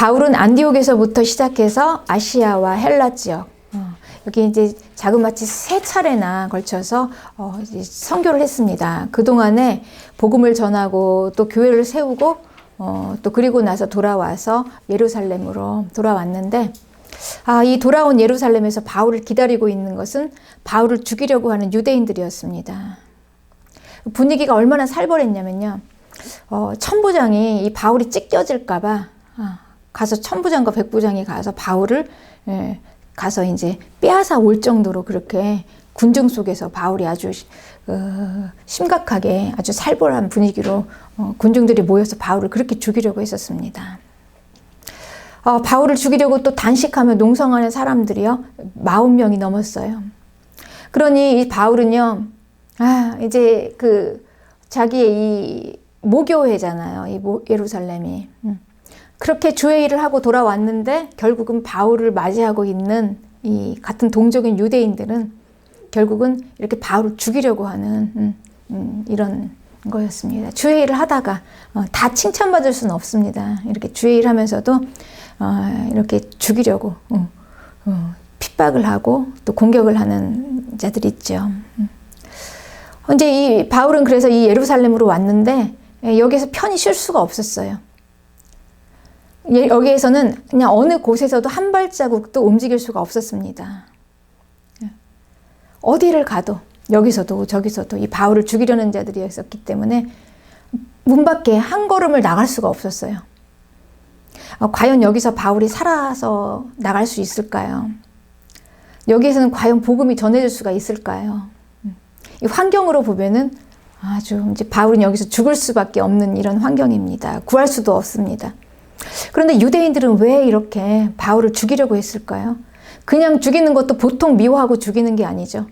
바울은 안디옥에서부터 시작해서 아시아와 헬라 지역, 여기 이제 자그마치 3차례나 걸쳐서 이제 선교를 했습니다. 그동안에 복음을 전하고 또 교회를 세우고 또 그리고 나서 돌아와서 예루살렘으로 돌아왔는데, 이 돌아온 예루살렘에서 바울을 기다리고 있는 것은 바울을 죽이려고 하는 유대인들이었습니다. 분위기가 얼마나 살벌했냐면요. 천부장이 이 바울이 찢겨질까봐 가서 천부장과 백부장이 가서 바울을 가서 이제 빼앗아 올 정도로 그렇게 군중 속에서 바울이 아주 심각하게 아주 살벌한 분위기로 군중들이 모여서 바울을 그렇게 죽이려고 했었습니다. 바울을 죽이려고 또 단식하며 농성하는 사람들이요 40명이 넘었어요. 그러니 이 바울은요, 이제 자기의 이 모교회잖아요. 이 예루살렘이. 그렇게 주의 일을 하고 돌아왔는데 결국은 바울을 맞이하고 있는 이 같은 동족인 유대인들은 결국은 이렇게 바울을 죽이려고 하는 이런 거였습니다. 주의 일을 하다가 다 칭찬받을 수는 없습니다. 이렇게 주의 일 하면서도 이렇게 죽이려고 핍박을 하고 또 공격을 하는 자들이 있죠. 이제 이 바울은 그래서 이 예루살렘으로 왔는데 여기서 편히 쉴 수가 없었어요. 여기에서는 그냥 어느 곳에서도 한 발자국도 움직일 수가 없었습니다. 어디를 가도 여기서도 저기서도 이 바울을 죽이려는 자들이었기 때문에 문 밖에 한 걸음을 나갈 수가 없었어요. 과연 여기서 바울이 살아서 나갈 수 있을까요? 여기에서는 과연 복음이 전해질 수가 있을까요? 이 환경으로 보면은 아주 이제 바울은 여기서 죽을 수밖에 없는 이런 환경입니다. 구할 수도 없습니다. 그런데 유대인들은 왜 이렇게 바울을 죽이려고 했을까요? 그냥 죽이는 것도 보통 미워하고 죽이는 게 아니죠.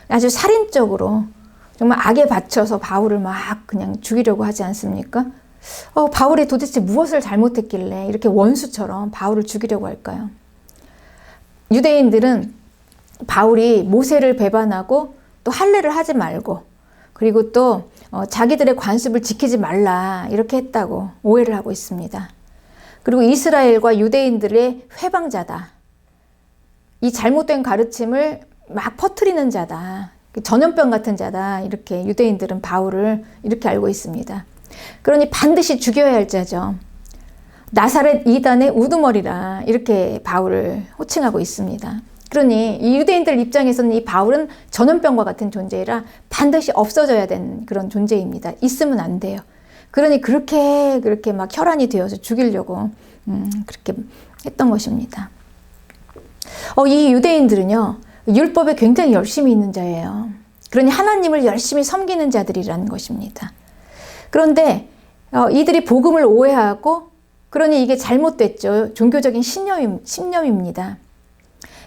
아주 살인적으로 정말 악에 받쳐서 바울을 막 그냥 죽이려고 하지 않습니까? 바울이 도대체 무엇을 잘못했길래 이렇게 원수처럼 바울을 죽이려고 할까요? 유대인들은 바울이 모세를 배반하고 또 할례를 하지 말고 그리고 또 자기들의 관습을 지키지 말라 이렇게 했다고 오해를 하고 있습니다. 그리고 이스라엘과 유대인들의 회방자다. 이 잘못된 가르침을 막 퍼뜨리는 자다. 전염병 같은 자다. 이렇게 유대인들은 바울을 이렇게 알고 있습니다. 그러니 반드시 죽여야 할 자죠. 나사렛 이단의 우두머리라 이렇게 바울을 호칭하고 있습니다. 그러니 이 유대인들 입장에서는 이 바울은 전염병과 같은 존재라 반드시 없어져야 되는 그런 존재입니다. 있으면 안 돼요. 그러니 그렇게 막 혈안이 되어서 죽이려고 그렇게 했던 것입니다. 이 유대인들은요 율법에 굉장히 열심히 있는 자예요. 그러니 하나님을 열심히 섬기는 자들이라는 것입니다. 그런데 이들이 복음을 오해하고 그러니 이게 잘못됐죠. 종교적인 신념입니다.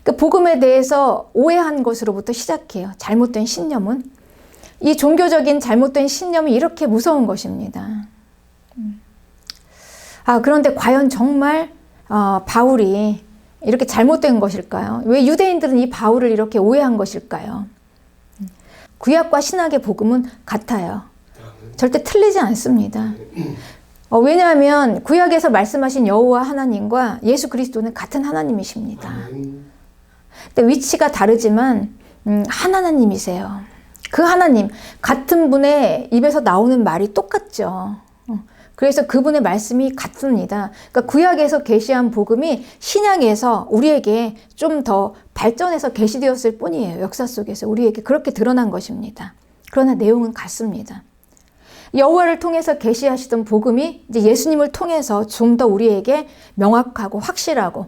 그 복음에 대해서 오해한 것으로부터 시작해요. 잘못된 신념은. 이 종교적인 잘못된 신념이 이렇게 무서운 것입니다. 그런데 과연 정말 바울이 이렇게 잘못된 것일까요? 왜 유대인들은 이 바울을 이렇게 오해한 것일까요? 구약과 신약의 복음은 같아요. 절대 틀리지 않습니다. 왜냐하면 구약에서 말씀하신 여호와 하나님과 예수 그리스도는 같은 하나님이십니다. 근데 위치가 다르지만 한 하나님이세요. 그 하나님, 같은 분의 입에서 나오는 말이 똑같죠. 그래서 그분의 말씀이 같습니다. 그러니까 구약에서 계시한 복음이 신약에서 우리에게 좀 더 발전해서 계시되었을 뿐이에요. 역사 속에서 우리에게 그렇게 드러난 것입니다. 그러나 내용은 같습니다. 여호와를 통해서 계시하시던 복음이 이제 예수님을 통해서 좀 더 우리에게 명확하고 확실하고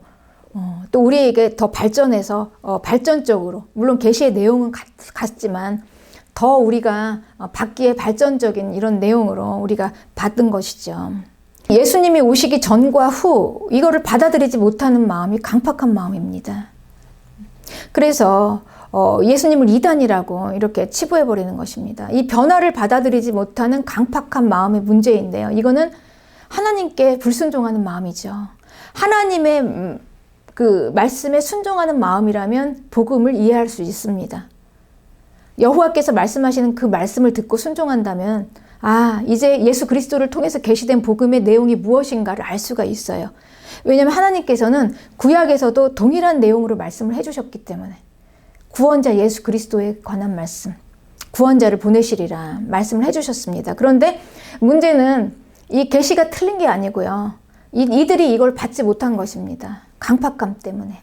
또 우리에게 더 발전해서 발전적으로 물론 계시의 내용은 같지만 더 우리가 받기에 발전적인 이런 내용으로 우리가 받은 것이죠. 예수님이 오시기 전과 후 이거를 받아들이지 못하는 마음이 강팍한 마음입니다. 그래서 예수님을 이단이라고 이렇게 치부해버리는 것입니다. 이 변화를 받아들이지 못하는 강팍한 마음의 문제인데요. 이거는 하나님께 불순종하는 마음이죠. 하나님의 그 말씀에 순종하는 마음이라면 복음을 이해할 수 있습니다. 여호와께서 말씀하시는 그 말씀을 듣고 순종한다면 이제 예수 그리스도를 통해서 계시된 복음의 내용이 무엇인가를 알 수가 있어요. 왜냐하면 하나님께서는 구약에서도 동일한 내용으로 말씀을 해주셨기 때문에 구원자 예수 그리스도에 관한 말씀, 구원자를 보내시리라 말씀을 해주셨습니다. 그런데 문제는 이 계시가 틀린 게 아니고요. 이들이 이걸 받지 못한 것입니다. 강팍감 때문에.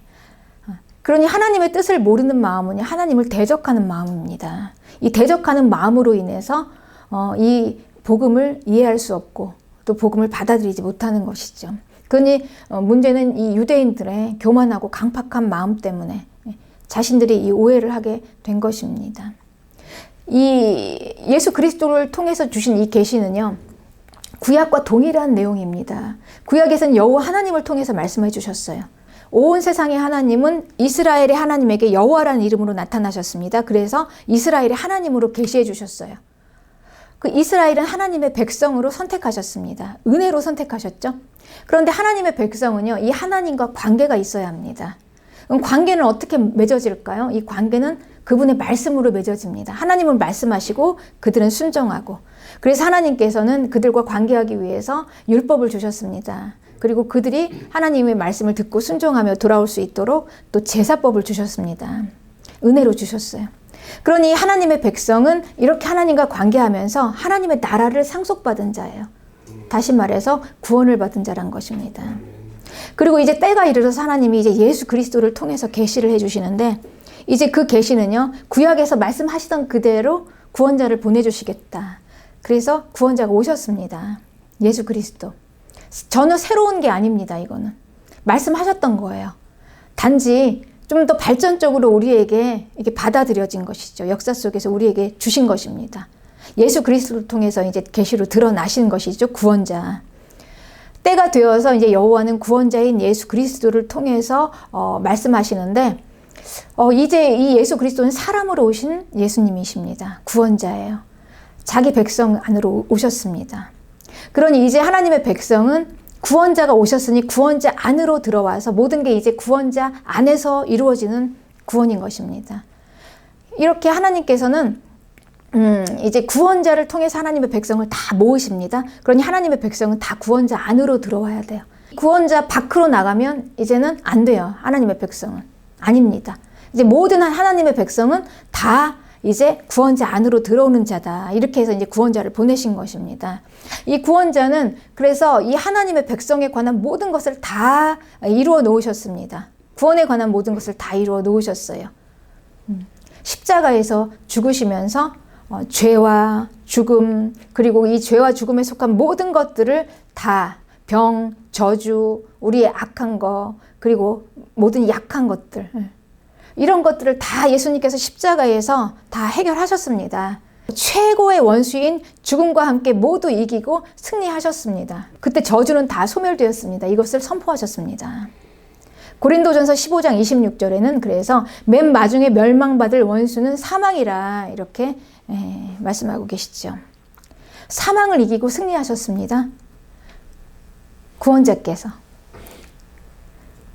그러니 하나님의 뜻을 모르는 마음은 하나님을 대적하는 마음입니다. 이 대적하는 마음으로 인해서 이 복음을 이해할 수 없고 또 복음을 받아들이지 못하는 것이죠. 그러니 문제는 이 유대인들의 교만하고 강팍한 마음 때문에 자신들이 이 오해를 하게 된 것입니다. 이 예수 그리스도를 통해서 주신 이 계시는요, 구약과 동일한 내용입니다. 구약에서는 여호와 하나님을 통해서 말씀해 주셨어요. 온 세상의 하나님은 이스라엘의 하나님에게 여호와라는 이름으로 나타나셨습니다. 그래서 이스라엘의 하나님으로 계시해 주셨어요. 그 이스라엘은 하나님의 백성으로 선택하셨습니다. 은혜로 선택하셨죠. 그런데 하나님의 백성은요, 이 하나님과 관계가 있어야 합니다. 그럼 관계는 어떻게 맺어질까요? 이 관계는 그분의 말씀으로 맺어집니다. 하나님은 말씀하시고 그들은 순종하고, 그래서 하나님께서는 그들과 관계하기 위해서 율법을 주셨습니다. 그리고 그들이 하나님의 말씀을 듣고 순종하며 돌아올 수 있도록 또 제사법을 주셨습니다. 은혜로 주셨어요. 그러니 하나님의 백성은 이렇게 하나님과 관계하면서 하나님의 나라를 상속받은 자예요. 다시 말해서 구원을 받은 자란 것입니다. 그리고 이제 때가 이르러서 하나님이 이제 예수 그리스도를 통해서 계시를 해주시는데, 이제 그 계시는요, 구약에서 말씀하시던 그대로 구원자를 보내주시겠다. 그래서 구원자가 오셨습니다. 예수 그리스도. 전혀 새로운 게 아닙니다. 이거는 말씀하셨던 거예요. 단지 좀 더 발전적으로 우리에게 이게 받아들여진 것이죠. 역사 속에서 우리에게 주신 것입니다. 예수 그리스도를 통해서 이제 계시로 드러나신 것이죠. 구원자. 때가 되어서 이제 여호와는 구원자인 예수 그리스도를 통해서 말씀하시는데, 이제 이 예수 그리스도는 사람으로 오신 예수님이십니다. 구원자예요. 자기 백성 안으로 오셨습니다. 그러니 이제 하나님의 백성은 구원자가 오셨으니 구원자 안으로 들어와서 모든 게 이제 구원자 안에서 이루어지는 구원인 것입니다. 이렇게 하나님께서는 이제 구원자를 통해서 하나님의 백성을 다 모으십니다. 그러니 하나님의 백성은 다 구원자 안으로 들어와야 돼요. 구원자 밖으로 나가면 이제는 안 돼요. 하나님의 백성은. 아닙니다. 이제 모든 하나님의 백성은 다 이제 구원자 안으로 들어오는 자다. 이렇게 해서 이제 구원자를 보내신 것입니다. 이 구원자는 그래서 이 하나님의 백성에 관한 모든 것을 다 이루어 놓으셨습니다. 구원에 관한 모든 것을 다 이루어 놓으셨어요. 십자가에서 죽으시면서 죄와 죽음, 그리고 이 죄와 죽음에 속한 모든 것들을 다 병, 저주, 우리의 악한 거, 그리고 모든 약한 것들, 이런 것들을 다 예수님께서 십자가에서 다 해결하셨습니다. 최고의 원수인 죽음과 함께 모두 이기고 승리하셨습니다. 그때 저주는 다 소멸되었습니다. 이것을 선포하셨습니다. 고린도전서 15장 26절에는 그래서 맨 마중에 멸망받을 원수는 사망이라 이렇게 말씀하고 계시죠. 사망을 이기고 승리하셨습니다. 구원자께서.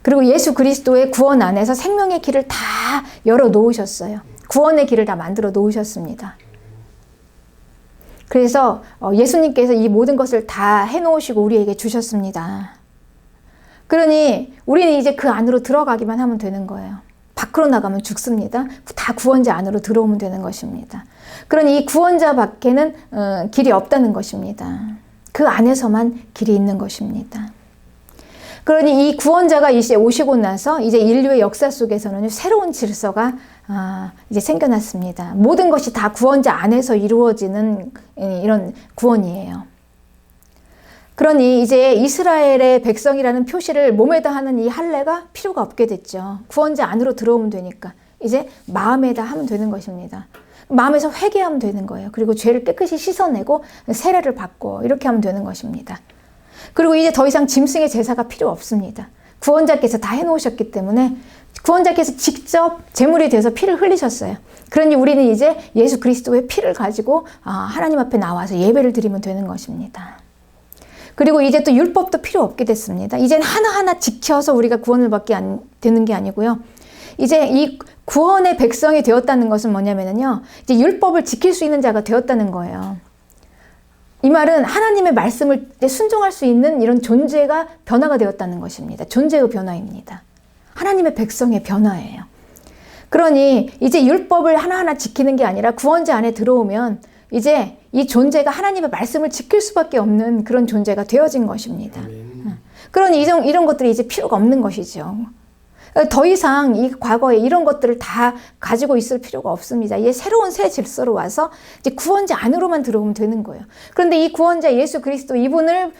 그리고 예수 그리스도의 구원 안에서 생명의 길을 다 열어 놓으셨어요. 구원의 길을 다 만들어 놓으셨습니다. 그래서 예수님께서 이 모든 것을 다 해놓으시고 우리에게 주셨습니다. 그러니 우리는 이제 그 안으로 들어가기만 하면 되는 거예요. 밖으로 나가면 죽습니다. 다 구원자 안으로 들어오면 되는 것입니다. 그러니 이 구원자 밖에는 길이 없다는 것입니다. 그 안에서만 길이 있는 것입니다. 그러니 이 구원자가 이제 오시고 나서 이제 인류의 역사 속에서는 새로운 질서가 이제 생겨났습니다. 모든 것이 다 구원자 안에서 이루어지는 이런 구원이에요. 그러니 이제 이스라엘의 백성이라는 표시를 몸에다 하는 이 할례가 필요가 없게 됐죠. 구원자 안으로 들어오면 되니까 이제 마음에다 하면 되는 것입니다. 마음에서 회개하면 되는 거예요. 그리고 죄를 깨끗이 씻어내고 세례를 받고 이렇게 하면 되는 것입니다. 그리고 이제 더 이상 짐승의 제사가 필요 없습니다. 구원자께서 다 해놓으셨기 때문에 구원자께서 직접 제물이 돼서 피를 흘리셨어요. 그러니 우리는 이제 예수 그리스도의 피를 가지고 하나님 앞에 나와서 예배를 드리면 되는 것입니다. 그리고 이제 또 율법도 필요 없게 됐습니다. 이제는 하나하나 지켜서 우리가 구원을 받게 되는 게 아니고요. 이제 이 구원의 백성이 되었다는 것은 뭐냐면요. 이제 율법을 지킬 수 있는 자가 되었다는 거예요. 이 말은 하나님의 말씀을 순종할 수 있는 이런 존재가 변화가 되었다는 것입니다. 존재의 변화입니다. 하나님의 백성의 변화예요. 그러니 이제 율법을 하나하나 지키는 게 아니라 구원자 안에 들어오면 이제 이 존재가 하나님의 말씀을 지킬 수밖에 없는 그런 존재가 되어진 것입니다. 그러니 이런 것들이 이제 필요가 없는 것이죠. 더 이상 이 과거에 이런 것들을 다 가지고 있을 필요가 없습니다. 이제 새로운 새 질서로 와서 이제 구원자 안으로만 들어오면 되는 거예요. 그런데 이 구원자 예수 그리스도 이분을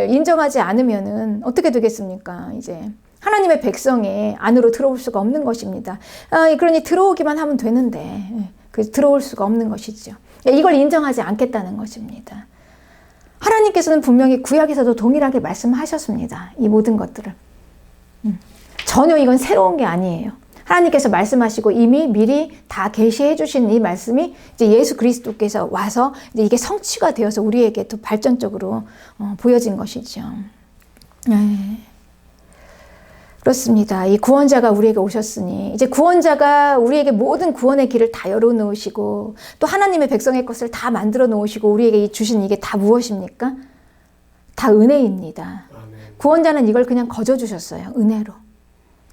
인정하지 않으면은 어떻게 되겠습니까? 이제 하나님의 백성의 안으로 들어올 수가 없는 것입니다. 그러니 들어오기만 하면 되는데 들어올 수가 없는 것이죠. 이걸 인정하지 않겠다는 것입니다. 하나님께서는 분명히 구약에서도 동일하게 말씀하셨습니다. 이 모든 것들을. 전혀 이건 새로운 게 아니에요. 하나님께서 말씀하시고 이미 미리 다 계시해 주신 이 말씀이 이제 예수 그리스도께서 와서 이제 이게 성취가 되어서 우리에게 또 발전적으로 보여진 것이죠. 그렇습니다. 이 구원자가 우리에게 오셨으니 이제 구원자가 우리에게 모든 구원의 길을 다 열어놓으시고 또 하나님의 백성의 것을 다 만들어 놓으시고 우리에게 주신 이게 다 무엇입니까? 다 은혜입니다. 구원자는 이걸 그냥 거저 주셨어요. 은혜로.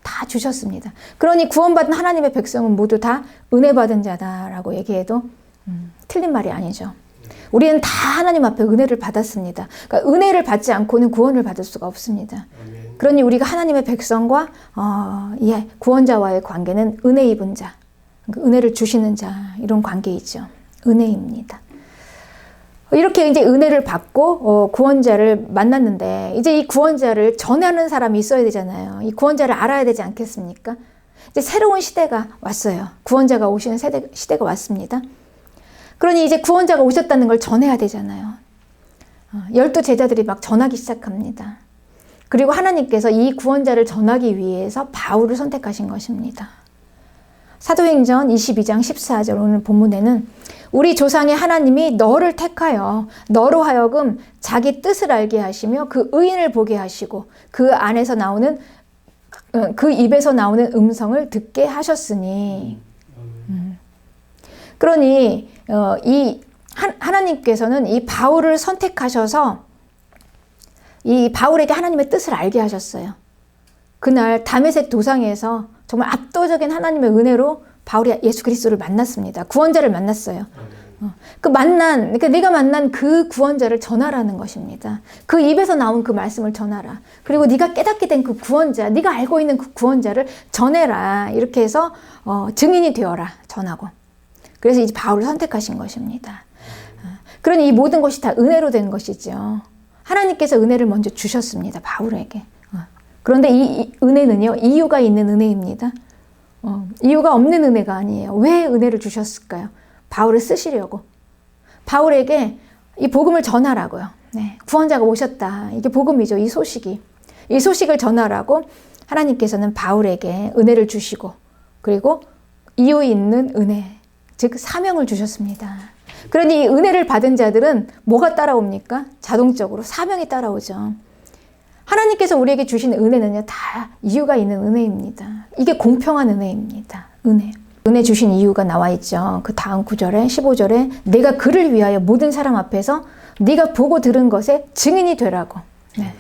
다 주셨습니다. 그러니 구원받은 하나님의 백성은 모두 다 은혜 받은 자다라고 얘기해도 틀린 말이 아니죠. 우리는 다 하나님 앞에 은혜를 받았습니다. 그러니까 은혜를 받지 않고는 구원을 받을 수가 없습니다. 그러니 우리가 하나님의 백성과 구원자와의 관계는 은혜 입은 자, 은혜를 주시는 자 이런 관계이죠. 은혜입니다. 이렇게 이제 은혜를 받고 구원자를 만났는데 이제 이 구원자를 전하는 사람이 있어야 되잖아요. 이 구원자를 알아야 되지 않겠습니까? 이제 새로운 시대가 왔어요. 구원자가 오시는 시대가 왔습니다. 그러니 이제 구원자가 오셨다는 걸 전해야 되잖아요. 12 제자들이 막 전하기 시작합니다. 그리고 하나님께서 이 구원자를 전하기 위해서 바울을 선택하신 것입니다. 사도행전 22장 14절 오늘 본문에는 우리 조상의 하나님이 너를 택하여 너로 하여금 자기 뜻을 알게 하시며 그 의인을 보게 하시고 그 안에서 나오는 그 입에서 나오는 음성을 듣게 하셨으니 그러니 이 하나님께서는 이 바울을 선택하셔서 이 바울에게 하나님의 뜻을 알게 하셨어요. 그날 다메섹 도상에서 정말 압도적인 하나님의 은혜로 바울이 예수 그리스도를 만났습니다. 구원자를 만났어요. 그러니까 내가 만난 그 구원자를 전하라는 것입니다. 그 입에서 나온 그 말씀을 전하라. 그리고 네가 깨닫게 된 그 구원자, 네가 알고 있는 그 구원자를 전해라. 이렇게 해서 증인이 되어라. 전하고. 그래서 이제 바울을 선택하신 것입니다. 그러니 이 모든 것이 다 은혜로 된 것이죠. 하나님께서 은혜를 먼저 주셨습니다. 바울에게. 그런데 이 은혜는요, 이유가 있는 은혜입니다. 이유가 없는 은혜가 아니에요. 왜 은혜를 주셨을까요? 바울을 쓰시려고. 바울에게 이 복음을 전하라고요. 네, 구원자가 오셨다. 이게 복음이죠. 이 소식이. 이 소식을 전하라고 하나님께서는 바울에게 은혜를 주시고 그리고 이유 있는 은혜, 즉 사명을 주셨습니다. 그러니 이 은혜를 받은 자들은 뭐가 따라옵니까? 자동적으로 사명이 따라오죠. 하나님께서 우리에게 주신 은혜는요, 다 이유가 있는 은혜입니다. 이게 공평한 은혜입니다. 은혜 주신 이유가 나와 있죠. 그 다음 9절에 15절에 내가 그를 위하여 모든 사람 앞에서 네가 보고 들은 것에 증인이 되라고. 네.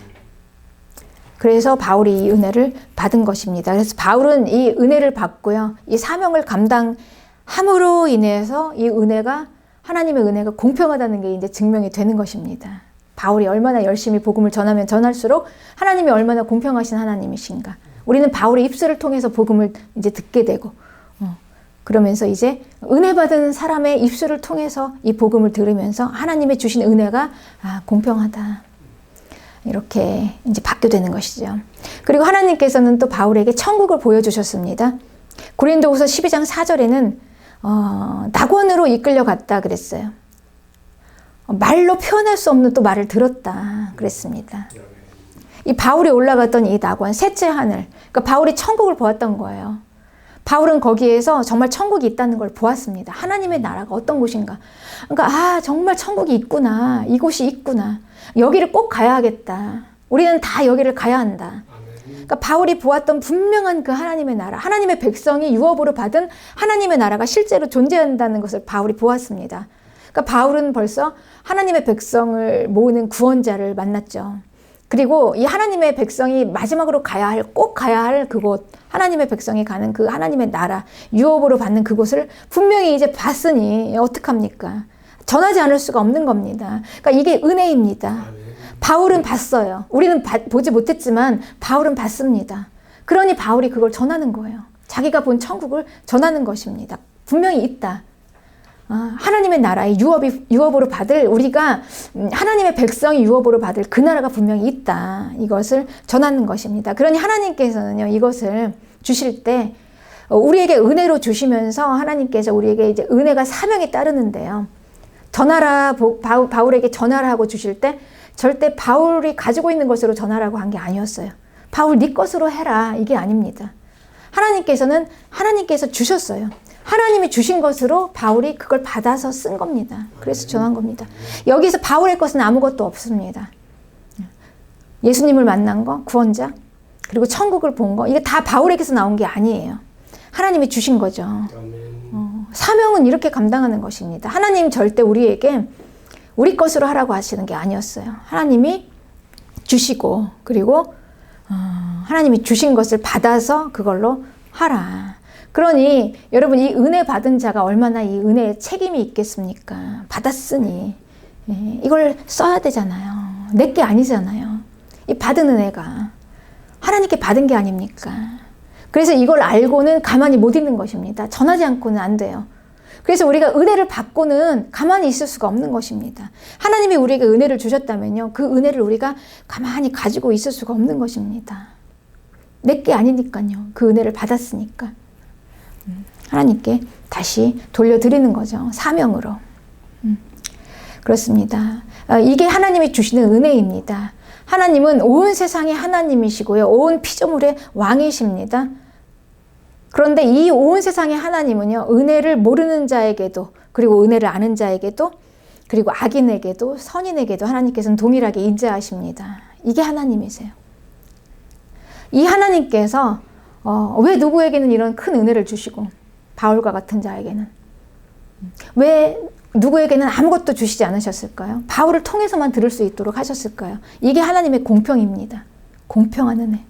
그래서 바울이 이 은혜를 받은 것입니다. 그래서 바울은 이 은혜를 받고요, 이 사명을 감당함으로 인해서 이 은혜가 하나님의 은혜가 공평하다는 게 이제 증명이 되는 것입니다. 바울이 얼마나 열심히 복음을 전하면 전할수록 하나님이 얼마나 공평하신 하나님이신가. 우리는 바울의 입술을 통해서 복음을 이제 듣게 되고, 그러면서 이제 은혜 받은 사람의 입술을 통해서 이 복음을 들으면서 하나님의 주신 은혜가 공평하다. 이렇게 이제 받게 되는 것이죠. 그리고 하나님께서는 또 바울에게 천국을 보여주셨습니다. 고린도후서 12장 4절에는 낙원으로 이끌려 갔다 그랬어요. 말로 표현할 수 없는 또 말을 들었다 그랬습니다. 이 바울이 올라갔던 이 낙원, 셋째 하늘, 그러니까 바울이 천국을 보았던 거예요. 바울은 거기에서 정말 천국이 있다는 걸 보았습니다. 하나님의 나라가 어떤 곳인가. 그러니까 정말 천국이 있구나. 이곳이 있구나. 여기를 꼭 가야 하겠다. 우리는 다 여기를 가야 한다. 그러니까 바울이 보았던 분명한 그 하나님의 나라, 하나님의 백성이 유업으로 받은 하나님의 나라가 실제로 존재한다는 것을 바울이 보았습니다. 그러니까 바울은 벌써 하나님의 백성을 모으는 구원자를 만났죠. 그리고 이 하나님의 백성이 마지막으로 꼭 가야 할 그곳, 하나님의 백성이 가는 그 하나님의 나라, 유업으로 받는 그곳을 분명히 이제 봤으니 어떡합니까? 전하지 않을 수가 없는 겁니다. 그러니까 이게 은혜입니다. 바울은 봤어요. 우리는 보지 못했지만 바울은 봤습니다. 그러니 바울이 그걸 전하는 거예요. 자기가 본 천국을 전하는 것입니다. 분명히 있다. 하나님의 나라의 유업으로 받을, 우리가 하나님의 백성이 유업으로 받을 그 나라가 분명히 있다. 이것을 전하는 것입니다. 그러니 하나님께서는요, 이것을 주실 때 우리에게 은혜로 주시면서 하나님께서 우리에게 이제 은혜가 사명에 따르는데요. 전하라, 바울에게 전하라 하고 주실 때 절대 바울이 가지고 있는 것으로 전하라고 한 게 아니었어요. 바울 네 것으로 해라. 이게 아닙니다. 하나님께서 주셨어요. 하나님이 주신 것으로 바울이 그걸 받아서 쓴 겁니다. 그래서 전한 겁니다. 여기서 바울의 것은 아무것도 없습니다. 예수님을 만난 거, 구원자, 그리고 천국을 본 거, 이게 다 바울에게서 나온 게 아니에요. 하나님이 주신 거죠. 사명은 이렇게 감당하는 것입니다. 하나님 절대 우리에게 우리 것으로 하라고 하시는 게 아니었어요. 하나님이 주시고, 그리고 하나님이 주신 것을 받아서 그걸로 하라. 그러니 여러분, 이 은혜 받은 자가 얼마나 이 은혜에 책임이 있겠습니까? 받았으니 이걸 써야 되잖아요. 내 게 아니잖아요. 이 받은 은혜가 하나님께 받은 게 아닙니까? 그래서 이걸 알고는 가만히 못 있는 것입니다. 전하지 않고는 안 돼요. 그래서 우리가 은혜를 받고는 가만히 있을 수가 없는 것입니다. 하나님이 우리에게 은혜를 주셨다면요, 그 은혜를 우리가 가만히 가지고 있을 수가 없는 것입니다. 내 게 아니니까요. 그 은혜를 받았으니까. 하나님께 다시 돌려드리는 거죠. 사명으로. 그렇습니다. 이게 하나님이 주시는 은혜입니다. 하나님은 온 세상의 하나님이시고요. 온 피조물의 왕이십니다. 그런데 이 온 세상의 하나님은요, 은혜를 모르는 자에게도, 그리고 은혜를 아는 자에게도, 그리고 악인에게도, 선인에게도 하나님께서는 동일하게 인자하십니다. 이게 하나님이세요. 이 하나님께서 왜 누구에게는 이런 큰 은혜를 주시고 바울과 같은 자에게는 왜 누구에게는 아무것도 주시지 않으셨을까요? 바울을 통해서만 들을 수 있도록 하셨을까요? 이게 하나님의 공평입니다. 공평한 은혜.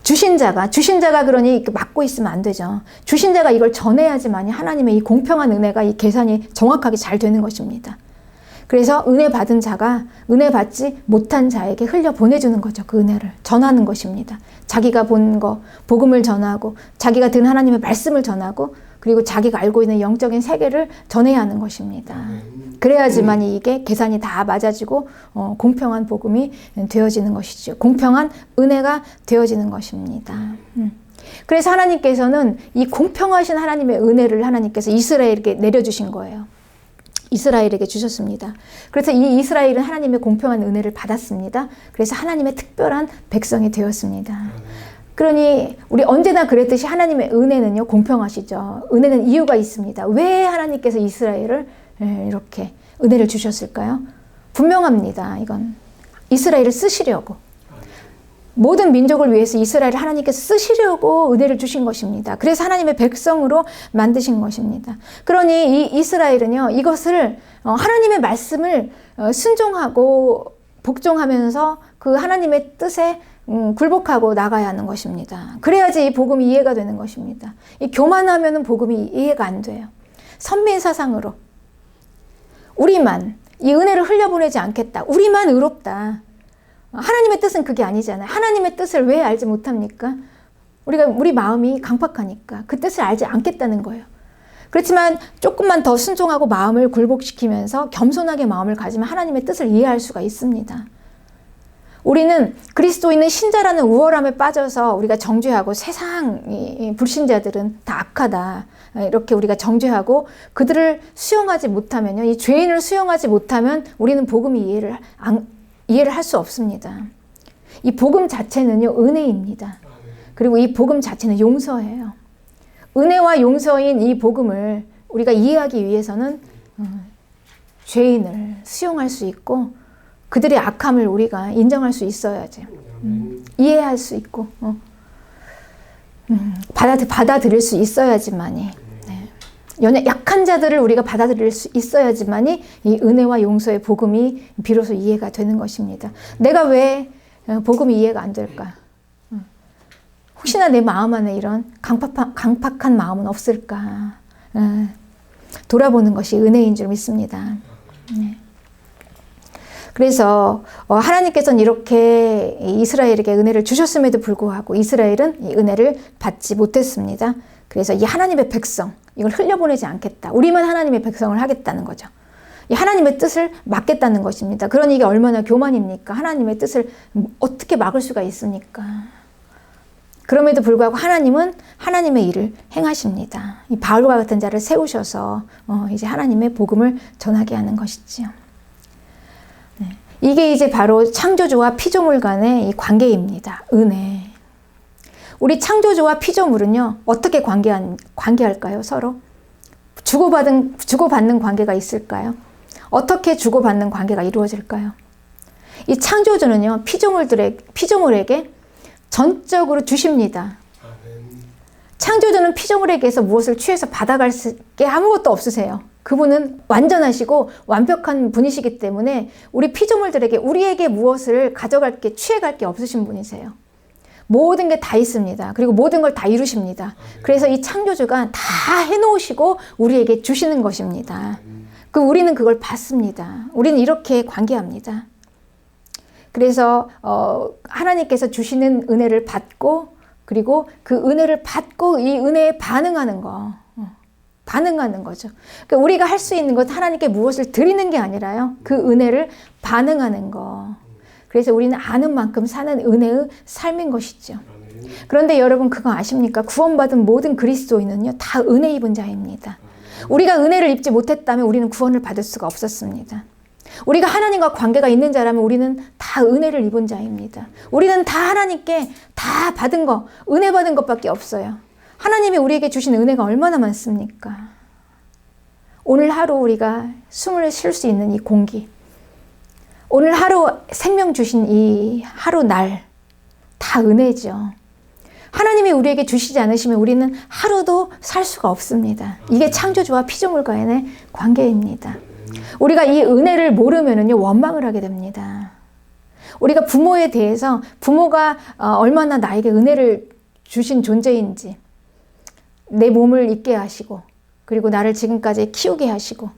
주신 자가 그러니 막고 있으면 안 되죠. 주신 자가 이걸 전해야지만이 하나님의 이 공평한 은혜가 이 계산이 정확하게 잘 되는 것입니다. 그래서 은혜 받은 자가 은혜 받지 못한 자에게 흘려 보내주는 거죠. 그 은혜를 전하는 것입니다. 자기가 본 거, 복음을 전하고, 자기가 들은 하나님의 말씀을 전하고, 그리고 자기가 알고 있는 영적인 세계를 전해야 하는 것입니다. 그래야지만 이게 계산이 다 맞아지고 공평한 복음이 되어지는 것이죠. 공평한 은혜가 되어지는 것입니다. 그래서 하나님께서는 이 공평하신 하나님의 은혜를 하나님께서 이스라엘에게 내려주신 거예요. 이스라엘에게 주셨습니다. 그래서 이 이스라엘은 하나님의 공평한 은혜를 받았습니다. 그래서 하나님의 특별한 백성이 되었습니다. 그러니 우리 언제나 그랬듯이 하나님의 은혜는요, 공평하시죠. 은혜는 이유가 있습니다. 왜 하나님께서 이스라엘을 이렇게 은혜를 주셨을까요? 분명합니다. 이건 이스라엘을 쓰시려고, 모든 민족을 위해서 이스라엘을 하나님께서 쓰시려고 은혜를 주신 것입니다. 그래서 하나님의 백성으로 만드신 것입니다. 그러니 이 이스라엘은요, 이것을 하나님의 말씀을 순종하고 복종하면서 그 하나님의 뜻에 굴복하고 나가야 하는 것입니다. 그래야지 이 복음이 이해가 되는 것입니다. 이 교만하면은 복음이 이해가 안 돼요. 선민 사상으로 우리만 이 은혜를 흘려보내지 않겠다. 우리만 의롭다. 하나님의 뜻은 그게 아니잖아요. 하나님의 뜻을 왜 알지 못합니까? 우리 마음이 강팍하니까 그 뜻을 알지 않겠다는 거예요. 그렇지만 조금만 더 순종하고 마음을 굴복시키면서 겸손하게 마음을 가지면 하나님의 뜻을 이해할 수가 있습니다. 우리는 그리스도인은 신자라는 우월함에 빠져서 우리가 정죄하고 세상 불신자들은 다 악하다, 이렇게 우리가 정죄하고 그들을 수용하지 못하면요, 이 죄인을 수용하지 못하면 우리는 복음이 이해를 할 수 없습니다. 이 복음 자체는요, 은혜입니다. 그리고 이 복음 자체는 용서예요. 은혜와 용서인 이 복음을 우리가 이해하기 위해서는 죄인을 수용할 수 있고 그들의 악함을 우리가 인정할 수 있어야죠. 이해할 수 있고 받아들일 수 있어야지만이. 네. 약한 자들을 우리가 받아들일 수 있어야지만이 이 은혜와 용서의 복음이 비로소 이해가 되는 것입니다. 내가 왜 복음이 이해가 안 될까? 혹시나 내 마음 안에 이런 강팍한 마음은 없을까? 돌아보는 것이 은혜인 줄 믿습니다. 그래서 하나님께서는 이렇게 이스라엘에게 은혜를 주셨음에도 불구하고 이스라엘은 이 은혜를 받지 못했습니다. 그래서 이 하나님의 백성, 이걸 흘려보내지 않겠다. 우리만 하나님의 백성을 하겠다는 거죠. 이 하나님의 뜻을 막겠다는 것입니다. 그러니 이게 얼마나 교만입니까? 하나님의 뜻을 어떻게 막을 수가 있습니까? 그럼에도 불구하고 하나님은 하나님의 일을 행하십니다. 이 바울과 같은 자를 세우셔서 이제 하나님의 복음을 전하게 하는 것이지요. 이게 이제 바로 창조주와 피조물 간의 이 관계입니다. 은혜. 우리 창조주와 피조물은요, 어떻게 관계할까요, 서로? 주고받는 관계가 있을까요? 어떻게 주고받는 관계가 이루어질까요? 이 창조주는요, 피조물에게 전적으로 주십니다. 창조주는 피조물에게서 무엇을 취해서 받아갈 게 아무것도 없으세요. 그분은 완전하시고 완벽한 분이시기 때문에 우리 피조물들에게 우리에게 무엇을 취해갈 게 없으신 분이세요. 모든 게 다 있습니다. 그리고 모든 걸 다 이루십니다. 그래서 이 창조주가 다 해놓으시고 우리에게 주시는 것입니다. 우리는 그걸 받습니다. 우리는 이렇게 관계합니다. 그래서 하나님께서 주시는 은혜를 받고 그리고 그 은혜를 받고 이 은혜에 반응하는 거죠. 그러니까 우리가 할 수 있는 것 하나님께 무엇을 드리는 게 아니라요. 그 은혜를 반응하는 거. 그래서 우리는 아는 만큼 사는 은혜의 삶인 것이죠. 그런데 여러분 그거 아십니까? 구원받은 모든 그리스도인은요. 다 은혜 입은 자입니다. 우리가 은혜를 입지 못했다면 우리는 구원을 받을 수가 없었습니다. 우리가 하나님과 관계가 있는 자라면 우리는 다 은혜를 입은 자입니다. 우리는 다 하나님께 다 받은 거, 은혜 받은 것밖에 없어요. 하나님이 우리에게 주신 은혜가 얼마나 많습니까? 오늘 하루 우리가 숨을 쉴 수 있는 이 공기, 오늘 하루 생명 주신 이 하루 날, 다 은혜죠. 하나님이 우리에게 주시지 않으시면 우리는 하루도 살 수가 없습니다. 이게 창조주와 피조물 간의 관계입니다. 우리가 이 은혜를 모르면은요, 원망을 하게 됩니다. 우리가 부모에 대해서 부모가 얼마나 나에게 은혜를 주신 존재인지, 내 몸을 있게 하시고, 그리고 나를 지금까지 키우게 하시고,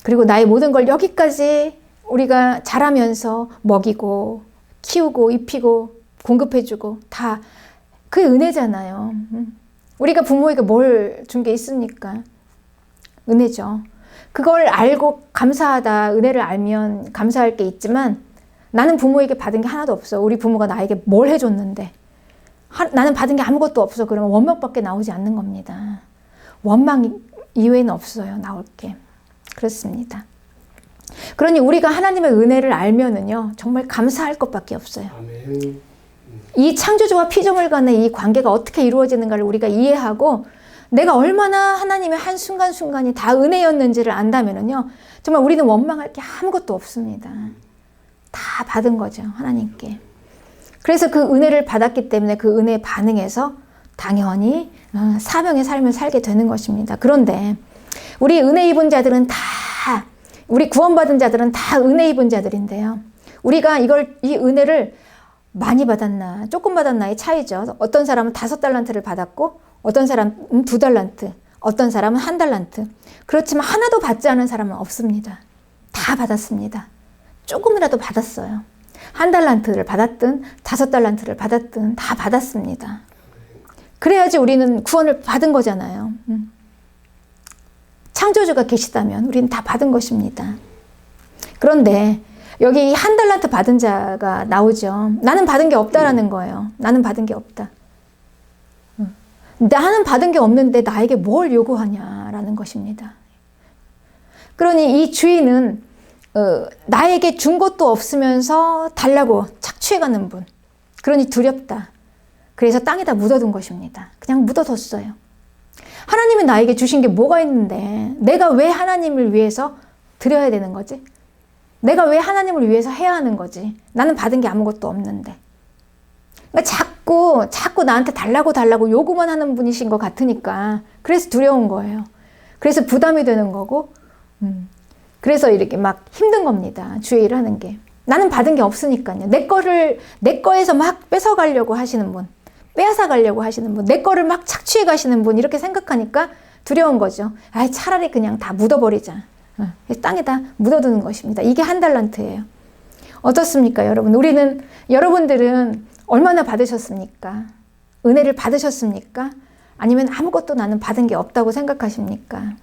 그리고 나의 모든 걸 여기까지 우리가 자라면서 먹이고, 키우고, 입히고, 공급해주고, 다 그 은혜잖아요. 우리가 부모에게 뭘 준 게 있습니까? 은혜죠. 그걸 알고 감사하다, 은혜를 알면 감사할 게 있지만 나는 부모에게 받은 게 하나도 없어. 우리 부모가 나에게 뭘 해줬는데 나는 받은 게 아무것도 없어. 그러면 원망밖에 나오지 않는 겁니다. 원망 이외에는 없어요. 나올 게. 그렇습니다. 그러니 우리가 하나님의 은혜를 알면은요, 정말 감사할 것밖에 없어요. 아멘. 이 창조주와 피조물 간의 이 관계가 어떻게 이루어지는가를 우리가 이해하고 내가 얼마나 하나님의 한 순간순간이 다 은혜였는지를 안다면은요, 정말 우리는 원망할 게 아무것도 없습니다. 다 받은 거죠, 하나님께. 그래서 그 은혜를 받았기 때문에 그 은혜에 반응해서 당연히 사명의 삶을 살게 되는 것입니다. 그런데 우리 은혜 입은 자들은 우리 구원받은 자들은 다 은혜 입은 자들인데요. 우리가 이 은혜를 많이 받았나, 조금 받았나의 차이죠. 어떤 사람은 5달란트를 받았고, 어떤 사람은 2달란트, 어떤 사람은 1달란트. 그렇지만 하나도 받지 않은 사람은 없습니다. 다 받았습니다. 조금이라도 받았어요. 1달란트를 받았든 5달란트를 받았든 다 받았습니다. 그래야지 우리는 구원을 받은 거잖아요. 창조주가 계시다면 우리는 다 받은 것입니다. 그런데 여기 1달란트 받은 자가 나오죠. 나는 받은 게 없다라는 거예요. 나는 받은 게 없다. 나는 받은 게 없는데 나에게 뭘 요구하냐라는 것입니다. 그러니 이 주인은 나에게 준 것도 없으면서 달라고 착취해가는 분. 그러니 두렵다. 그래서 땅에다 묻어둔 것입니다. 그냥 묻어뒀어요. 하나님이 나에게 주신 게 뭐가 있는데 내가 왜 하나님을 위해서 드려야 되는 거지? 내가 왜 하나님을 위해서 해야 하는 거지? 나는 받은 게 아무것도 없는데. 그러니까 자꾸 나한테 달라고 요구만 하는 분이신 것 같으니까 그래서 두려운 거예요. 그래서 부담이 되는 거고, 그래서 이렇게 막 힘든 겁니다. 주의 일을 하는 게. 나는 받은 게 없으니까요. 내 거에서 막 뺏어가려고 하시는 분, 빼앗아 가려고 하시는 분, 내 거를 막 착취해 가시는 분, 이렇게 생각하니까 두려운 거죠. 아, 차라리 그냥 다 묻어버리자. 땅에다 묻어두는 것입니다. 이게 한 달란트예요. 어떻습니까, 여러분? 여러분들은 얼마나 받으셨습니까? 은혜를 받으셨습니까? 아니면 아무것도 나는 받은 게 없다고 생각하십니까?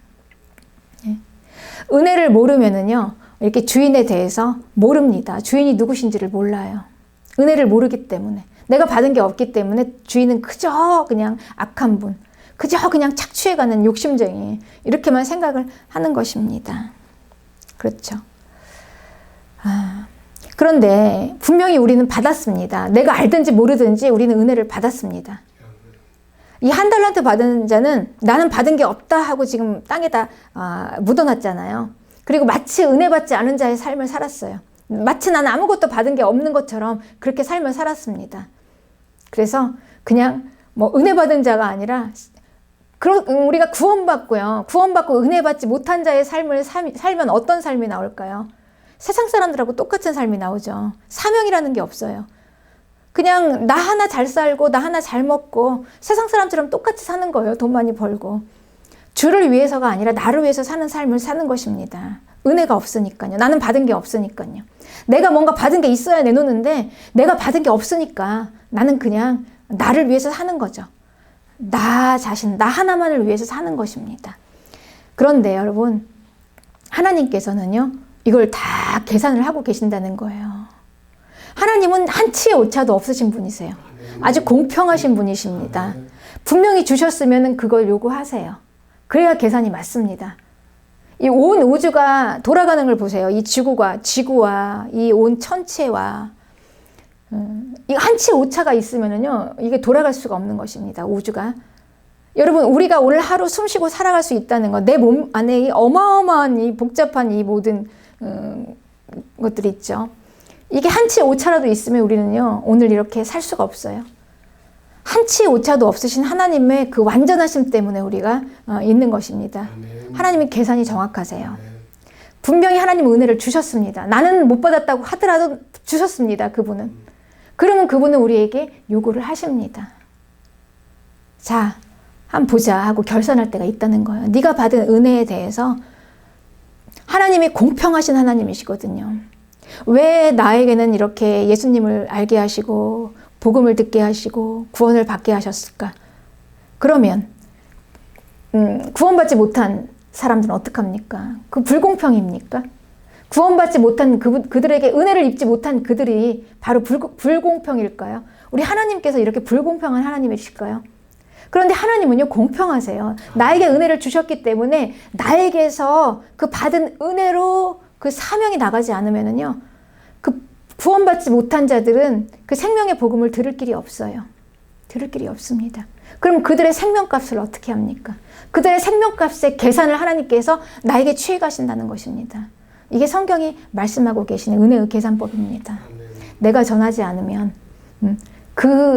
은혜를 모르면은요, 이렇게 주인에 대해서 모릅니다. 주인이 누구신지를 몰라요. 은혜를 모르기 때문에. 내가 받은 게 없기 때문에 주인은 그저 그냥 악한 분, 그저 그냥 착취해가는 욕심쟁이, 이렇게만 생각을 하는 것입니다. 그렇죠. 그런데 분명히 우리는 받았습니다. 내가 알든지 모르든지 우리는 은혜를 받았습니다. 이 한 달란트 받은 자는 나는 받은 게 없다 하고 지금 땅에다 묻어놨잖아요. 그리고 마치 은혜 받지 않은 자의 삶을 살았어요. 마치 나는 아무것도 받은 게 없는 것처럼 그렇게 삶을 살았습니다. 그래서 그냥 뭐 은혜 받은 자가 아니라 우리가 구원받고요. 구원받고 은혜 받지 못한 자의 삶을 살면 어떤 삶이 나올까요? 세상 사람들하고 똑같은 삶이 나오죠. 사명이라는 게 없어요. 그냥 나 하나 잘 살고 나 하나 잘 먹고 세상 사람처럼 똑같이 사는 거예요. 돈 많이 벌고. 주를 위해서가 아니라 나를 위해서 사는 삶을 사는 것입니다. 은혜가 없으니까요. 나는 받은 게 없으니까요. 내가 뭔가 받은 게 있어야 내놓는데 내가 받은 게 없으니까 나는 그냥 나를 위해서 사는 거죠. 나 자신, 나 하나만을 위해서 사는 것입니다. 그런데 여러분, 하나님께서는요, 이걸 다 계산을 하고 계신다는 거예요. 하나님은 한치의 오차도 없으신 분이세요. 아주 공평하신 분이십니다. 분명히 주셨으면 그걸 요구하세요. 그래야 계산이 맞습니다. 이 온 우주가 돌아가는 걸 보세요. 이 지구와 이 온 천체와 이 한치 오차가 있으면은요, 이게 돌아갈 수가 없는 것입니다. 우주가. 여러분, 우리가 오늘 하루 숨쉬고 살아갈 수 있다는 것, 내 몸 안에 이 어마어마한 이 복잡한 이 모든 것들이 있죠. 이게 한치 오차라도 있으면 우리는요, 오늘 이렇게 살 수가 없어요. 한치 오차도 없으신 하나님의 그 완전하심 때문에 우리가 있는 것입니다. 하나님의 계산이 정확하세요. 분명히 하나님 은혜를 주셨습니다. 나는 못 받았다고 하더라도 주셨습니다. 그분은. 그러면 그분은 우리에게 요구를 하십니다. 자, 한번 보자 하고 결산할 때가 있다는 거예요. 네가 받은 은혜에 대해서 하나님이 공평하신 하나님이시거든요. 왜 나에게는 이렇게 예수님을 알게 하시고 복음을 듣게 하시고 구원을 받게 하셨을까? 그러면 구원받지 못한 사람들은 어떡합니까? 그 불공평입니까? 구원받지 못한 그들에게 은혜를 입지 못한 그들이 바로 불공평일까요? 우리 하나님께서 이렇게 불공평한 하나님이실까요? 그런데 하나님은요, 공평하세요. 나에게 은혜를 주셨기 때문에 나에게서 그 받은 은혜로 그 사명이 나가지 않으면은요, 그 구원받지 못한 자들은 그 생명의 복음을 들을 길이 없어요. 들을 길이 없습니다. 그럼 그들의 생명값을 어떻게 합니까? 그들의 생명값의 계산을 하나님께서 나에게 취해 가신다는 것입니다. 이게 성경이 말씀하고 계시는 은혜의 계산법입니다. 내가 전하지 않으면,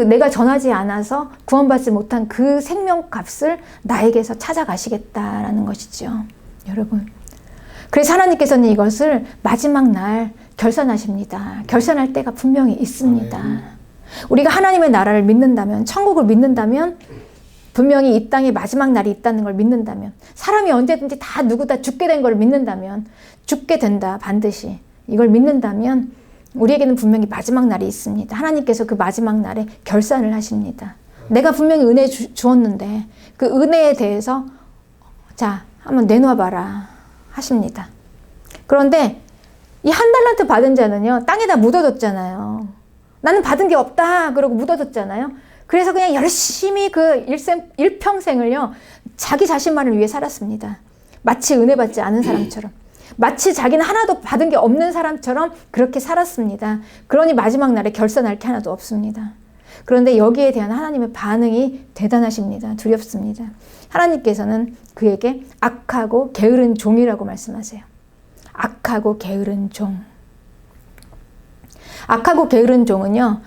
내가 전하지 않아서 구원받지 못한 그 생명값을 나에게서 찾아가시겠다라는 것이죠. 여러분. 그래서 하나님께서는 이것을 마지막 날 결산하십니다. 결산할 때가 분명히 있습니다. 우리가 하나님의 나라를 믿는다면, 천국을 믿는다면, 분명히 이 땅에 마지막 날이 있다는 걸 믿는다면, 사람이 언제든지 다 누구 다 죽게 된 걸 믿는다면, 죽게 된다, 반드시. 이걸 믿는다면 우리에게는 분명히 마지막 날이 있습니다. 하나님께서 그 마지막 날에 결산을 하십니다. 내가 분명히 은혜 주었는데 그 은혜에 대해서 자, 한번 내놔봐라 하십니다. 그런데 이 한 달란트 받은 자는요, 땅에다 묻어뒀잖아요. 나는 받은 게 없다 그러고 묻어뒀잖아요. 그래서 그냥 열심히 그 일평생을요, 자기 자신만을 위해 살았습니다. 마치 은혜 받지 않은 사람처럼. 마치 자기는 하나도 받은 게 없는 사람처럼 그렇게 살았습니다. 그러니 마지막 날에 결산할 게 하나도 없습니다. 그런데 여기에 대한 하나님의 반응이 대단하십니다. 두렵습니다. 하나님께서는 그에게 악하고 게으른 종이라고 말씀하세요. 악하고 게으른 종. 악하고 게으른 종은요,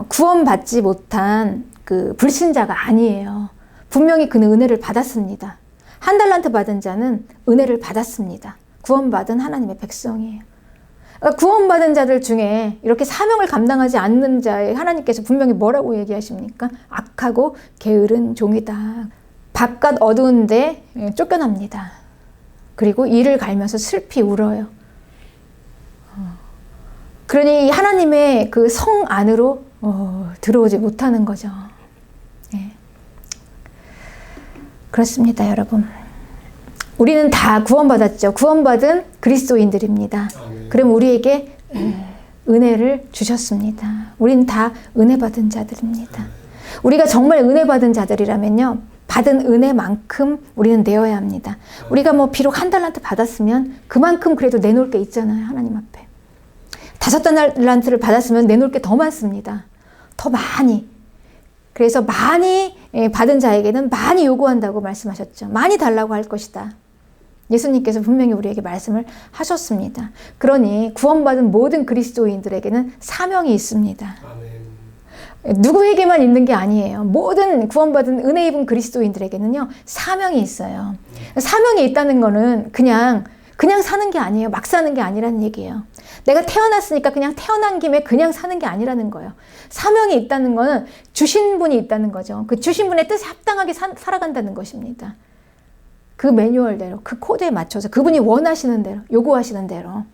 구원받지 못한 그 불신자가 아니에요. 분명히 그는 은혜를 받았습니다. 한 달란트 받은 자는 은혜를 받았습니다. 구원받은 하나님의 백성이에요. 구원받은 자들 중에 이렇게 사명을 감당하지 않는 자에 하나님께서 분명히 뭐라고 얘기하십니까? 악하고 게으른 종이다. 바깥 어두운데 쫓겨납니다. 그리고 이를 갈면서 슬피 울어요. 그러니 하나님의 그 성 안으로 들어오지 못하는 거죠. 네. 그렇습니다, 여러분. 우리는 다 구원받았죠. 구원받은 그리스도인들입니다. 그럼 우리에게 은혜를 주셨습니다. 우리는 다 은혜 받은 자들입니다. 우리가 정말 은혜 받은 자들이라면요, 받은 은혜만큼 우리는 내어야 합니다. 우리가 뭐 비록 한 달란트 받았으면 그만큼 그래도 내놓을 게 있잖아요, 하나님 앞에. 5달란트를 받았으면 내놓을 게 더 많습니다. 더 많이. 그래서 많이 받은 자에게는 많이 요구한다고 말씀하셨죠. 많이 달라고 할 것이다. 예수님께서 분명히 우리에게 말씀을 하셨습니다. 그러니 구원받은 모든 그리스도인들에게는 사명이 있습니다. 아멘. 누구에게만 있는 게 아니에요. 모든 구원받은 은혜 입은 그리스도인들에게는요, 사명이 있어요. 사명이 있다는 거는 그냥 사는 게 아니에요. 막 사는 게 아니라는 얘기예요. 내가 태어났으니까 그냥 태어난 김에 그냥 사는 게 아니라는 거예요. 사명이 있다는 거는 주신 분이 있다는 거죠. 그 주신 분의 뜻에 합당하게 살아간다는 것입니다. 그 매뉴얼대로, 그 코드에 맞춰서 그분이 원하시는 대로, 요구하시는 대로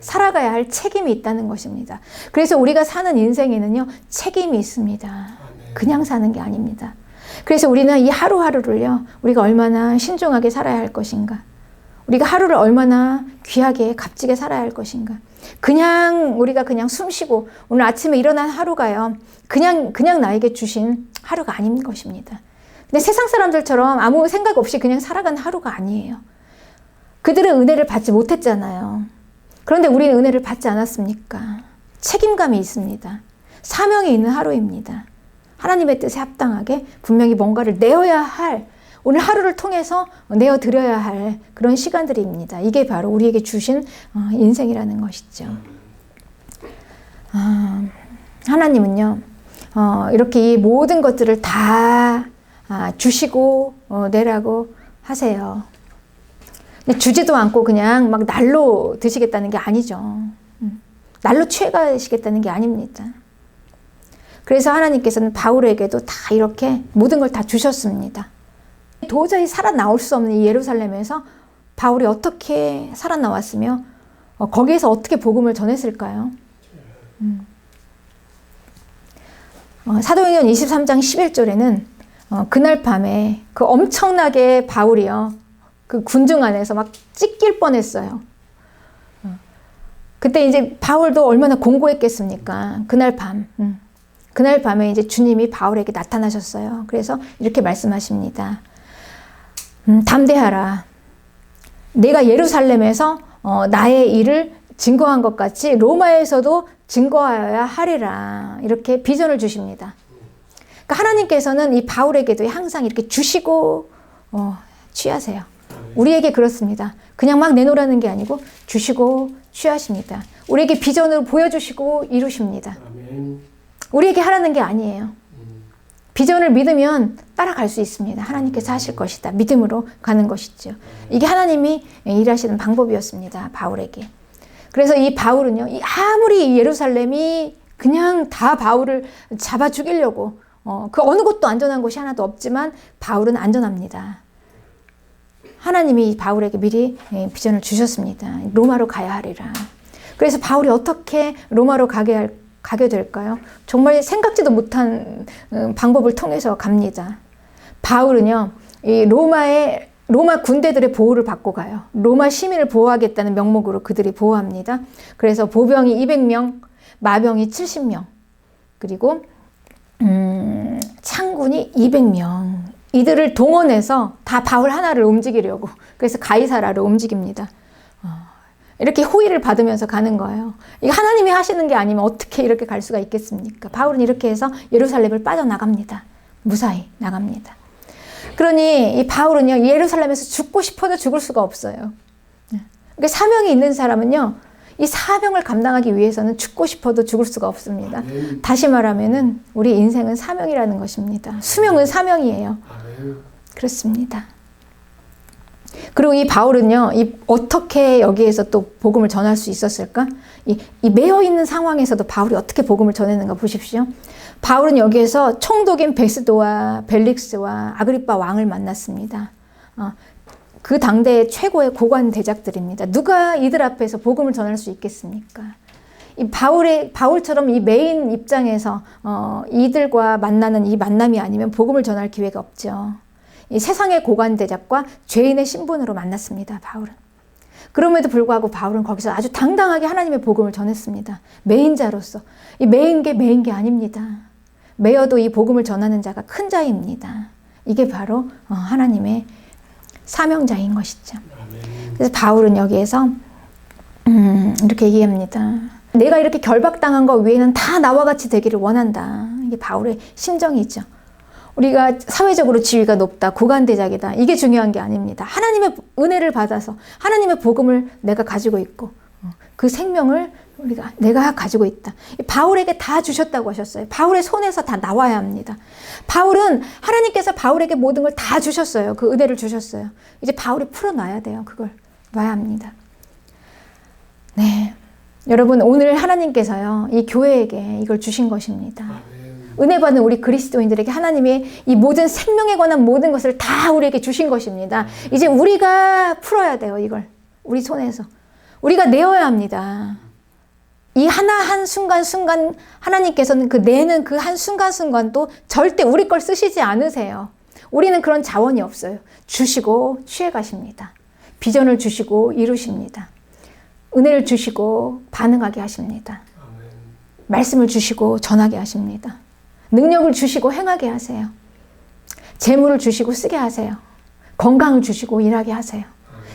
살아가야 할 책임이 있다는 것입니다. 그래서 우리가 사는 인생에는요, 책임이 있습니다. 그냥 사는 게 아닙니다. 그래서 우리는 이 하루하루를요, 우리가 얼마나 신중하게 살아야 할 것인가, 우리가 하루를 얼마나 귀하게 값지게 살아야 할 것인가. 우리가 그냥 숨 쉬고 오늘 아침에 일어난 하루가요, 그냥 나에게 주신 하루가 아닌 것입니다. 근데 세상 사람들처럼 아무 생각 없이 그냥 살아간 하루가 아니에요. 그들은 은혜를 받지 못했잖아요. 그런데 우리는 은혜를 받지 않았습니까? 책임감이 있습니다. 사명이 있는 하루입니다. 하나님의 뜻에 합당하게 분명히 뭔가를 내어야 할, 오늘 하루를 통해서 내어드려야 할 그런 시간들입니다. 이게 바로 우리에게 주신 인생이라는 것이죠. 하나님은요, 이렇게 이 모든 것들을 다 주시고 내라고 하세요. 근데 주지도 않고 그냥 막 날로 드시겠다는 게 아니죠. 날로 취해가시겠다는 게 아닙니다. 그래서 하나님께서는 바울에게도 다 이렇게 모든 걸 다 주셨습니다. 도저히 살아나올 수 없는 이 예루살렘에서 바울이 어떻게 살아나왔으며 거기에서 어떻게 복음을 전했을까요? 사도행전 23장 11절에는 그날 밤에 그 엄청나게 바울이요, 그 군중 안에서 막 찢길 뻔했어요. 그때 이제 바울도 얼마나 공고했겠습니까? 그날 밤에 이제 주님이 바울에게 나타나셨어요. 그래서 이렇게 말씀하십니다. 담대하라. 내가 예루살렘에서 나의 일을 증거한 것 같이 로마에서도 증거하여야 하리라. 이렇게 비전을 주십니다. 그러니까 하나님께서는 이 바울에게도 항상 이렇게 주시고 취하세요. 우리에게 그렇습니다. 그냥 막 내놓으라는 게 아니고 주시고 취하십니다. 우리에게 비전을 보여주시고 이루십니다. 우리에게 하라는 게 아니에요. 비전을 믿으면 따라갈 수 있습니다. 하나님께서 하실 것이다. 믿음으로 가는 것이죠. 이게 하나님이 일하시는 방법이었습니다. 바울에게. 그래서 이 바울은요, 아무리 예루살렘이 그냥 다 바울을 잡아 죽이려고 그 어느 곳도 안전한 곳이 하나도 없지만 바울은 안전합니다. 하나님이 바울에게 미리 비전을 주셨습니다. 로마로 가야 하리라. 그래서 바울이 어떻게 로마로 가게 될까요? 정말 생각지도 못한 방법을 통해서 갑니다. 바울은요, 이 로마 군대들의 보호를 받고 가요. 로마 시민을 보호하겠다는 명목으로 그들이 보호합니다. 그래서 보병이 200명, 마병이 70명, 그리고 창군이 200명. 이들을 동원해서 다 바울 하나를 움직이려고, 그래서 가이사라로 움직입니다. 이렇게 호의를 받으면서 가는 거예요. 이거 하나님이 하시는 게 아니면 어떻게 이렇게 갈 수가 있겠습니까? 바울은 이렇게 해서 예루살렘을 빠져나갑니다. 무사히 나갑니다. 그러니 이 바울은요, 예루살렘에서 죽고 싶어도 죽을 수가 없어요. 그러니까 사명이 있는 사람은요, 이 사명을 감당하기 위해서는 죽고 싶어도 죽을 수가 없습니다. 다시 말하면은 우리 인생은 사명이라는 것입니다. 수명은 사명이에요. 그렇습니다. 그리고 이 바울은요, 어떻게 여기에서 또 복음을 전할 수 있었을까? 이 매여 있는 상황에서도 바울이 어떻게 복음을 전했는가 보십시오. 바울은 여기에서 총독인 베스도와 벨릭스와 아그리빠 왕을 만났습니다. 그 당대의 최고의 고관 대작들입니다. 누가 이들 앞에서 복음을 전할 수 있겠습니까? 이 바울처럼 이 메인 입장에서 이들과 만나는 이 만남이 아니면 복음을 전할 기회가 없죠. 이 세상의 고관 대작과 죄인의 신분으로 만났습니다. 바울은. 그럼에도 불구하고 바울은 거기서 아주 당당하게 하나님의 복음을 전했습니다. 메인자로서. 이 메인 게 아닙니다. 메어도 이 복음을 전하는 자가 큰 자입니다. 이게 바로 하나님의 사명자인 것이죠. 그래서 바울은 여기에서 이렇게 얘기합니다. 내가 이렇게 결박당한 것 외에는 다 나와 같이 되기를 원한다. 이게 바울의 심정이죠. 우리가 사회적으로 지위가 높다, 고관대작이다. 이게 중요한 게 아닙니다. 하나님의 은혜를 받아서 하나님의 복음을 내가 가지고 있고 그 생명을 내가 가지고 있다. 바울에게 다 주셨다고 하셨어요. 바울의 손에서 다 나와야 합니다. 바울은 하나님께서 바울에게 모든 걸 다 주셨어요. 그 은혜를 주셨어요. 이제 바울이 풀어놔야 돼요. 그걸 놔야 합니다. 네, 여러분 오늘 하나님께서요 이 교회에게 이걸 주신 것입니다. 은혜 받는 우리 그리스도인들에게 하나님이 이 모든 생명에 관한 모든 것을 다 우리에게 주신 것입니다. 이제 우리가 풀어야 돼요. 이걸 우리 손에서 우리가 내어야 합니다. 이 한 순간순간 하나님께서는 그 내는 그 한 순간순간도 절대 우리 걸 쓰시지 않으세요. 우리는 그런 자원이 없어요. 주시고 취해 가십니다. 비전을 주시고 이루십니다. 은혜를 주시고 반응하게 하십니다. 말씀을 주시고 전하게 하십니다. 능력을 주시고 행하게 하세요. 재물을 주시고 쓰게 하세요. 건강을 주시고 일하게 하세요.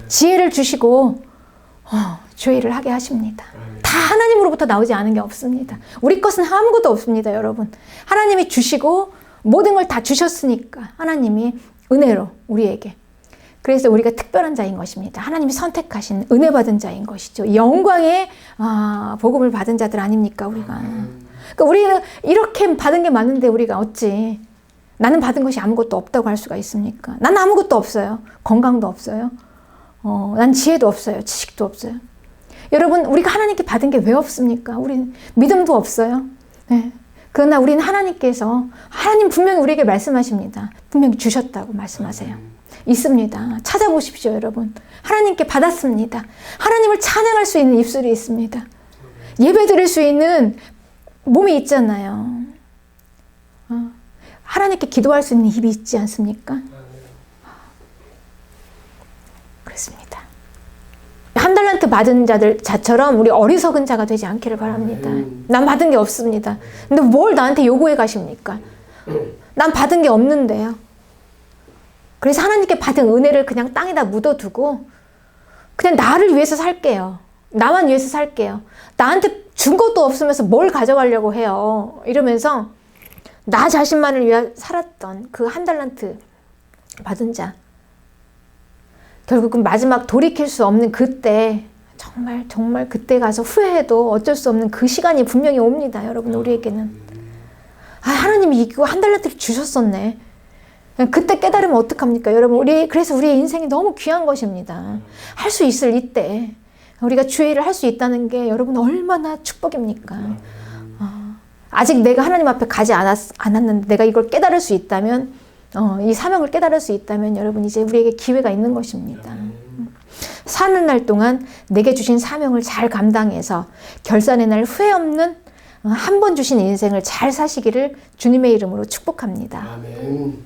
지혜를 주시고 죄를 하게 하십니다. 다 하나님으로부터 나오지 않은 게 없습니다. 우리 것은 아무것도 없습니다, 여러분. 하나님이 주시고 모든 걸 다 주셨으니까 하나님이 은혜로 우리에게. 그래서 우리가 특별한 자인 것입니다. 하나님이 선택하신 은혜 받은 자인 것이죠. 영광의 복음을 받은 자들 아닙니까, 우리가. 그러니까 우리는 이렇게 받은 게 많은데 우리가 어찌 나는 받은 것이 아무것도 없다고 할 수가 있습니까? 나는 아무것도 없어요. 건강도 없어요. 난 지혜도 없어요. 지식도 없어요. 여러분, 우리가 하나님께 받은 게 왜 없습니까? 우리는 믿음도 없어요. 네. 그러나 우리는 하나님께서 하나님 분명히 우리에게 말씀하십니다. 분명히 주셨다고 말씀하세요. 있습니다. 찾아보십시오, 여러분. 하나님께 받았습니다. 하나님을 찬양할 수 있는 입술이 있습니다. 예배 드릴 수 있는 몸이 있잖아요. 하나님께 기도할 수 있는 입이 있지 않습니까? 그렇습니다. 한 달란트 받은 자처럼 우리 어리석은 자가 되지 않기를 바랍니다. 난 받은 게 없습니다. 근데 뭘 나한테 요구해 가십니까? 난 받은 게 없는데요. 그래서 하나님께 받은 은혜를 그냥 땅에다 묻어두고 그냥 나를 위해서 살게요. 나만 위해서 살게요. 나한테 준 것도 없으면서 뭘 가져가려고 해요. 이러면서 나 자신만을 위해 살았던 그 한 달란트 받은 자. 결국은 마지막 돌이킬 수 없는 그때, 정말 그때 가서 후회해도 어쩔 수 없는 그 시간이 분명히 옵니다. 여러분, 우리에게는. 하나님이 이거 한 달란트를 주셨었네. 그때 깨달으면 어떡합니까? 여러분, 그래서 우리의 인생이 너무 귀한 것입니다. 할 수 있을 이때 우리가 주의 일을 할 수 있다는 게 여러분 얼마나 축복입니까? 아직 내가 하나님 앞에 가지 않았는데 내가 이걸 깨달을 수 있다면, 이 사명을 깨달을 수 있다면 여러분 이제 우리에게 기회가 있는 것입니다. 사는 날 동안 내게 주신 사명을 잘 감당해서 결산의 날 후회 없는 한 번 주신 인생을 잘 사시기를 주님의 이름으로 축복합니다. 아멘.